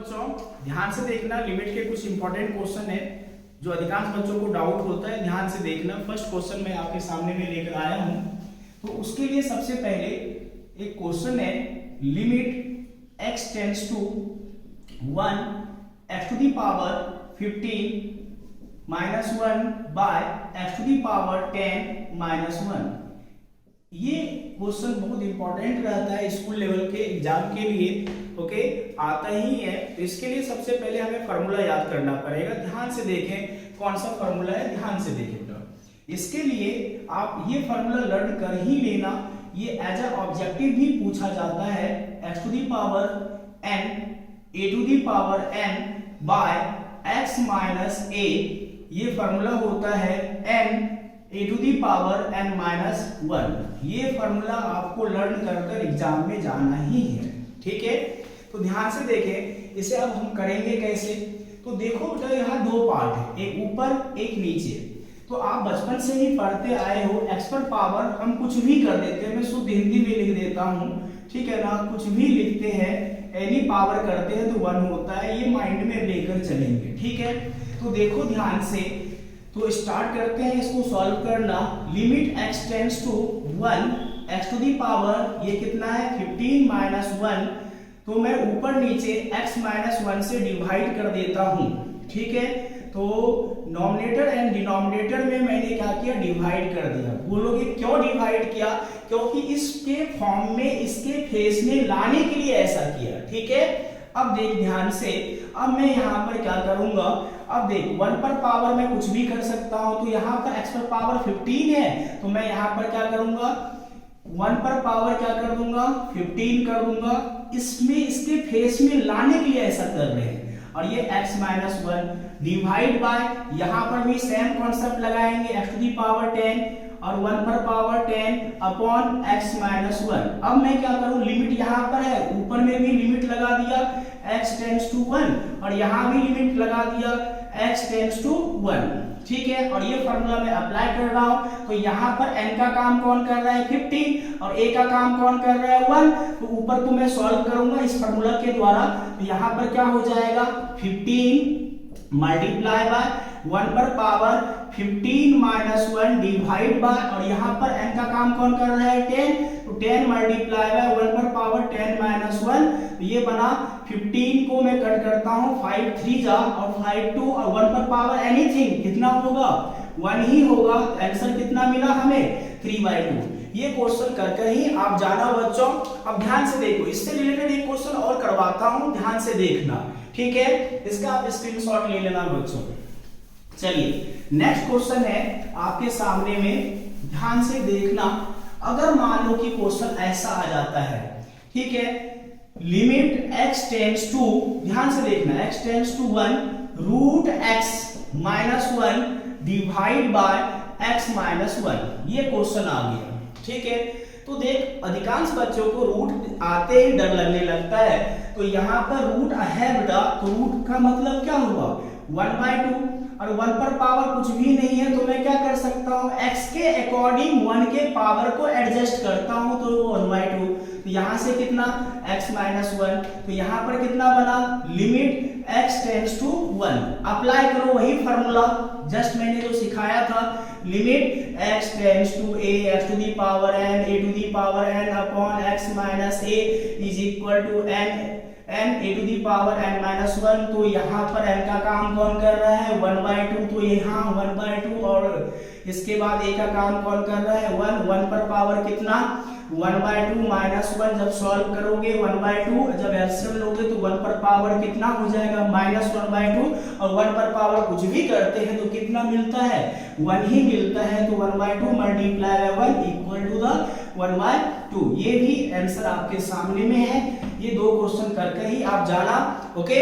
बच्चों ध्यान से देखना, लिमिट के कुछ इंपॉर्टेंट क्वेश्चन है जो अधिकांश बच्चों को डाउट होता है। ध्यान से देखना। फर्स्ट क्वेश्चन मैं आपके सामने में लेकर आया हूं, तो उसके लिए सबसे पहले एक क्वेश्चन है, limit x tends to 1 x to the power 15 minus 1 by x to the power 10 minus 1। ये क्वेश्चन बहुत इंपॉर्टेंट रहता है स्कूल लेवल के एग्जाम के लिए। ओके, आता ही है। तो इसके लिए सबसे पहले हमें फॉर्मूला याद करना पड़ेगा। ध्यान से देखें कौन सा फॉर्मूला है, ध्यान से देखें बेटा। इसके लिए आप ये फॉर्मूला लर्न कर ही लेना। ये एज अ ऑब्जेक्टिव भी पूछा जाता है। x to the power n a to the power n by x minus a, ये फॉर्मूला होता है n a to the power n minus 1। ये फॉर्मूला आपको लर्न कर कर एग्जाम में जाना ही है, ठीक है। तो ध्यान से देखें, इसे अब हम करेंगे कैसे। तो देखो बेटा, यहाँ दो पार्ट है, एक ऊपर एक नीचे। तो आप बचपन से ही पढ़ते आए हो, x पर पावर हम कुछ भी कर देते हैं। मैं शुद्ध हिंदी में लिख देता हूँ, ठीक है ना। कुछ भी लिखते हैं, एनी पावर करते हैं तो 1 होता है। ये माइंड में लेकर चलेंगे, ठीक है। तो देखो ध्यान से, तो स्टार्ट करते हैं इसको सॉल्व करना। Limit x tends to 1 x to the power, ये कितना है 15 माइनस 1। तो मैं ऊपर नीचे x माइनस 1 से डिवाइड कर देता हूं, ठीक है। तो नॉमिनेटर एंड डिनोमिनेटर में मैंने क्या किया, डिवाइड कर दिया। बोलोगे क्यों डिवाइड किया, क्योंकि इसके फॉर्म में, इसके फेस में लाने के लिए ऐसा किया, ठीक है। अब देख ध्यान से, अब मैं यहाँ पर क्या करूंगा, अब देख 1 पर पावर मैं कुछ भी कर सकता हूं। तो यहाँ पर x पर पावर 15 है, तो मैं यहाँ पर क्या करूंगा, 1 पर पावर क्या कर दूंगा, 15 कर दूंगा। इसमें इसके फेस में लाने के लिए ऐसा कर रहे हैं। और ये x माइनस 1 डिवाइड बाय, यहाँ पर भी सेम कॉन्सेप्ट लगाएंगे, x टू दी पावर 10 और 1 पर पावर 10 अपॉन x माइनस 1। अब मैं क्या करूं, लिमिट यहाँ पर है, ऊपर में भी लिमिट लगा दिया x टेंड्स टू 1 और यहाँ भी लिमिट लगा दिया x टेंड्स टू 1, ठीक है। और ये फॉर्मूला मैं अप्लाई कर रहा हूं। तो यहाँ पर n का काम कौन कर रहा है 15 और a का काम कौन कर रहा है 1। तो ऊपर तो मैं सॉल्व करूंगा इस फॉर्मूला के द्वारा। तो यहाँ पर क्या हो जाएगा, 15 मल्टीप्लाई बाय 1 पर पावर 15 माइनस 1 डिवाइड बाय, और यहाँ पर n का काम कौन कर रहा है 10। तो 10 मल्टीप्लाई बाय 1 पर पावर 10 माइनस 1। तो ये बना 15 को मैं कट करता हूँ, 5 3 जा और 5 2 और 1 पर पावर एनीथिंग कितना होगा 1 ही होगा। आंसर कितना मिला हमें 3/2। ये क्वेश्चन कर कर ही आप जाना बच्चों। अब ध्यान से देखो, इससे रिलेटेड एक क्वेश्चन और करवाता हूं, ध्यान से देखना, ठीक है। इसका आप स्क्रीनशॉट ले लेना बच्चों। चलिए नेक्स्ट क्वेश्चन है आपके सामने में, ध्यान से देखना। अगर मान लो कि क्वेश्चन ऐसा आ जाता है, ठीक है, लिमिट x टेंड्स टू, ध्यान से देखना, x tends to 1 root x minus 1 divide by x minus 1। ये क्वेश्चन आ गया, ठीक है। तो देख, अधिकांश बच्चों को रूट आते ही डर लगने लगता है। तो यहाँ पर रूट है बेटा, तो रूट का मतलब क्या हुआ 1/2 और 1 पर पावर कुछ भी नहीं है। तो मैं क्या कर सकता हूँ, x के अकॉर्डिंग 1 के पावर को एडजस्ट करता हूँ, तो 1/2। तो यहाँ से कितना x माइनस 1। तो यहाँ पर कितना बना, limit x tends to 1। Apply करो वही फॉर्मूला जस्ट मैंने जो सिखाया था, limit x tends to a x to the power n a to the power n upon x minus a is equal to n a to the power n minus 1। तो यहाँ पर n का काम कौन कर रहा है 1/2। तो यहाँ 1/2 और इसके बाद a का काम कौन कर रहा है 1 पर पावर कितना 1/2 माइनस 1। जब सॉल्व करोगे 1/2, जब एलसीएम लोगे तो 1 पर पावर कितना हो जाएगा -1/2। और 1 पर पावर कुछ भी करते हैं तो कितना मिलता है 1 ही मिलता है। तो 1/2 multiply by 1 equal to the 1/2। ये भी आंसर आपके सामने में है। ये दो क्वेश्चन करके ही आप जाना, ओके।